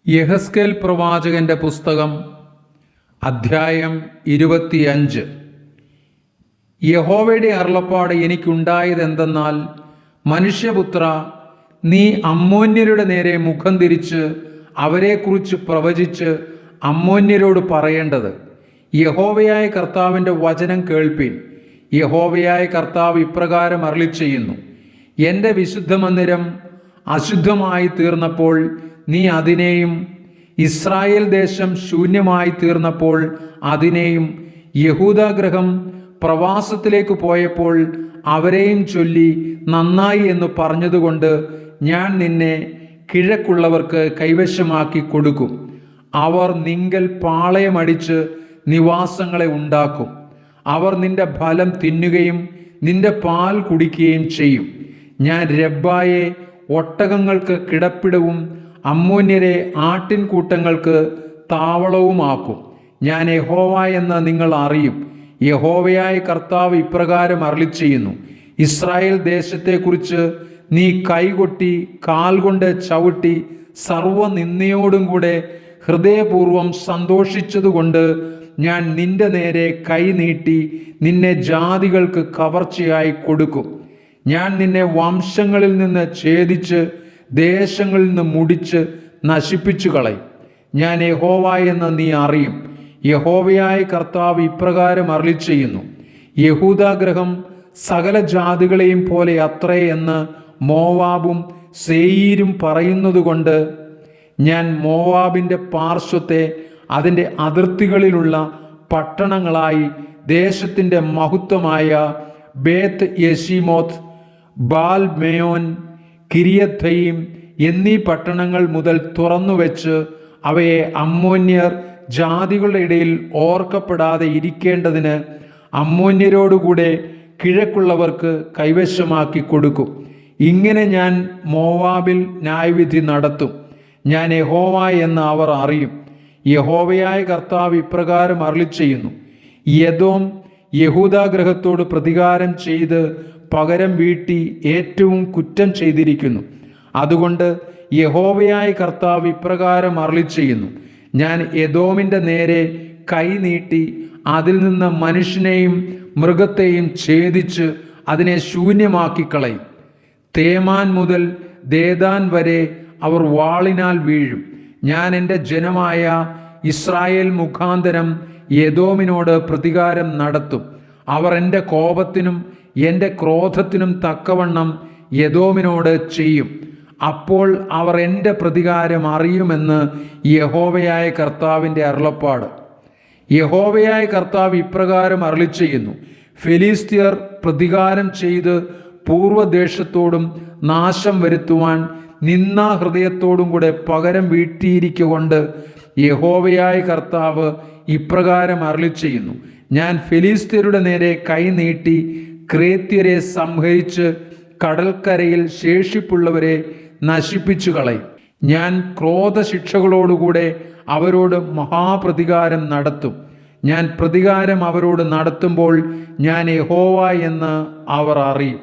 യെഹെസ്കേൽ പ്രവാചകന്റെ പുസ്തകം അധ്യായം 25. യഹോവയുടെ അരുളപ്പാട് എനിക്കുണ്ടായതെന്തെന്നാൽ, മനുഷ്യപുത്ര, നീ അമ്മോന്യരുടെ നേരെ മുഖം തിരിച്ച് അവരെക്കുറിച്ച് പ്രവചിച്ച് അമ്മോന്യരോട് പറയേണ്ടത്: യഹോവയായ കർത്താവിൻ്റെ വചനം കേൾപ്പിൻ. യഹോവയായ കർത്താവ് ഇപ്രകാരം അരുളിച്ചെയ്യുന്നു: എൻ്റെ വിശുദ്ധമന്ദിരം അശുദ്ധമായി തീർന്നപ്പോൾ നീ അതിനെയും, ഇസ്രായേൽ ദേശം ശൂന്യമായി തീർന്നപ്പോൾ അതിനെയും, യഹൂദാഗൃഹം പ്രവാസത്തിലേക്ക് പോയപ്പോൾ അവരെയും ചൊല്ലി നന്നായി എന്ന് പറഞ്ഞതുകൊണ്ട് ഞാൻ നിന്നെ കിഴക്കുള്ളവർക്ക് കൈവശമാക്കി കൊടുക്കും. അവർ നിങ്കൽ പാളയമടിച്ച് നിവാസങ്ങളെ ഉണ്ടാക്കും. അവർ നിന്റെ ഫലം തിന്നുകയും നിന്റെ പാൽ കുടിക്കുകയും ചെയ്യും. ഞാൻ രബ്ബായെ ഒട്ടകങ്ങൾക്ക് കിടപ്പിടവും അമ്മോന്യരെ ആട്ടിൻകൂട്ടങ്ങൾക്ക് താവളവുമാക്കും. ഞാൻ യഹോവ എന്ന് നിങ്ങൾ അറിയും. യഹോവയായ കർത്താവ് ഇപ്രകാരം അരുളിച്ചെയ്യുന്നു: ഇസ്രായേൽ ദേശത്തെക്കുറിച്ച് നീ കൈകൊട്ടി കാൽ കൊണ്ട് ചവിട്ടി സർവ്വനിന്ദയോടും കൂടെ ഹൃദയപൂർവ്വം സന്തോഷിച്ചതുകൊണ്ട് ഞാൻ നിന്റെ നേരെ കൈ നീട്ടി നിന്നെ ജാതികൾക്ക് കവർച്ചയായി കൊടുക്കും. ഞാൻ നിന്നെ വംശങ്ങളിൽ നിന്ന് ഛേദിച്ച് ദേശങ്ങളിൽ നിന്ന് മുടിച്ച് നശിപ്പിച്ചു കളയും. ഞാൻ യഹോവ എന്ന് നീ അറിയും. യഹോവയായ കർത്താവ് ഇപ്രകാരം അരുളിച്ചെയ്യുന്നു: യഹൂദാഗൃഹം സകല ജാതികളെയും പോലെ അത്രേ എന്ന് മോവാബും സേയീരും പറയുന്നതുകൊണ്ട് ഞാൻ മോവാബിൻ്റെ പാർശ്വത്തെ അതിൻ്റെ അതിർത്തികളിലുള്ള പട്ടണങ്ങളായി ദേശത്തിൻ്റെ മഹത്വമായ ബേത്ത് യെശീമോത്ത്, ബാൽ മെയോൻ, കിര്യത്തയീം എന്നീ പട്ടണങ്ങൾ മുതൽ തുറന്നുവെച്ച് അവയെ അമ്മോന്യർ ജാതികളുടെ ഇടയിൽ ഓർക്കപ്പെടാതെ ഇരിക്കേണ്ടതിന് അമ്മോന്യരോടുകൂടെ കിഴക്കുള്ളവർക്ക് കൈവശമാക്കി കൊടുക്കും. ഇങ്ങനെ ഞാൻ മോവാബിൽ ന്യായവിധി നടത്തും. ഞാൻ യഹോവ എന്ന് അവർ അറിയും. യഹോവയായ കർത്താവ് ഇപ്രകാരം അരുളിച്ചെയ്യുന്നു: എദോം യഹൂദാഗൃഹത്തോട് പ്രതികാരം ചെയ്ത് പകരം വീട്ടി ഏറ്റവും കുറ്റം ചെയ്തിരിക്കുന്നു. അതുകൊണ്ട് യഹോവയായ കർത്താവ് ഇപ്രകാരം അരുളിച്ചെയ്യുന്നു: ഞാൻ എദോമിൻ്റെ നേരെ കൈ നീട്ടി അതിൽ നിന്ന് മനുഷ്യനെയും മൃഗത്തെയും ഛേദിച്ച് അതിനെ ശൂന്യമാക്കി കളയും. തേമാൻ മുതൽ ദേദാൻ വരെ അവർ വാളിനാൽ വീഴും. ഞാൻ എൻ്റെ ജനമായ ഇസ്രായേൽ മുഖാന്തരം എദോമിനോട് പ്രതികാരം നടത്തും. അവർ എൻ്റെ കോപത്തിനും എൻ്റെ ക്രോധത്തിനും തക്കവണ്ണം എദോമിനോട് ചെയ്യും. അപ്പോൾ അവർ എൻ്റെ പ്രതികാരം അറിയുമെന്ന് യഹോവയായ കർത്താവിൻ്റെ അരുളപ്പാട്. യഹോവയായ കർത്താവ് ഇപ്രകാരം അരുളിച്ചെയ്യുന്നു: ഫെലിസ്ത്യർ പ്രതികാരം ചെയ്ത് പൂർവ്വദേശത്തോടും നാശം വരുത്തുവാൻ നിന്നാഹൃദയത്തോടും കൂടെ പകരം വീട്ടിയിരിക്കൊണ്ട് യഹോവയായ കർത്താവ് ഇപ്രകാരം അരുളിച്ചെയ്യുന്നു: ഞാൻ ഫെലിസ്ത്യരുടെ നേരെ കൈ നീട്ടി ക്രേത്യരെ സംഹരിച്ച് കടൽക്കരയിൽ ശേഷിപ്പുള്ളവരെ നശിപ്പിച്ചു കളയും. ഞാൻ ക്രോധശിക്ഷകളോടുകൂടെ അവരോട് മഹാപ്രതികാരം നടത്തും. ഞാൻ പ്രതികാരം അവരോട് നടത്തുമ്പോൾ ഞാൻ യഹോവ എന്ന് അവർ അറിയും.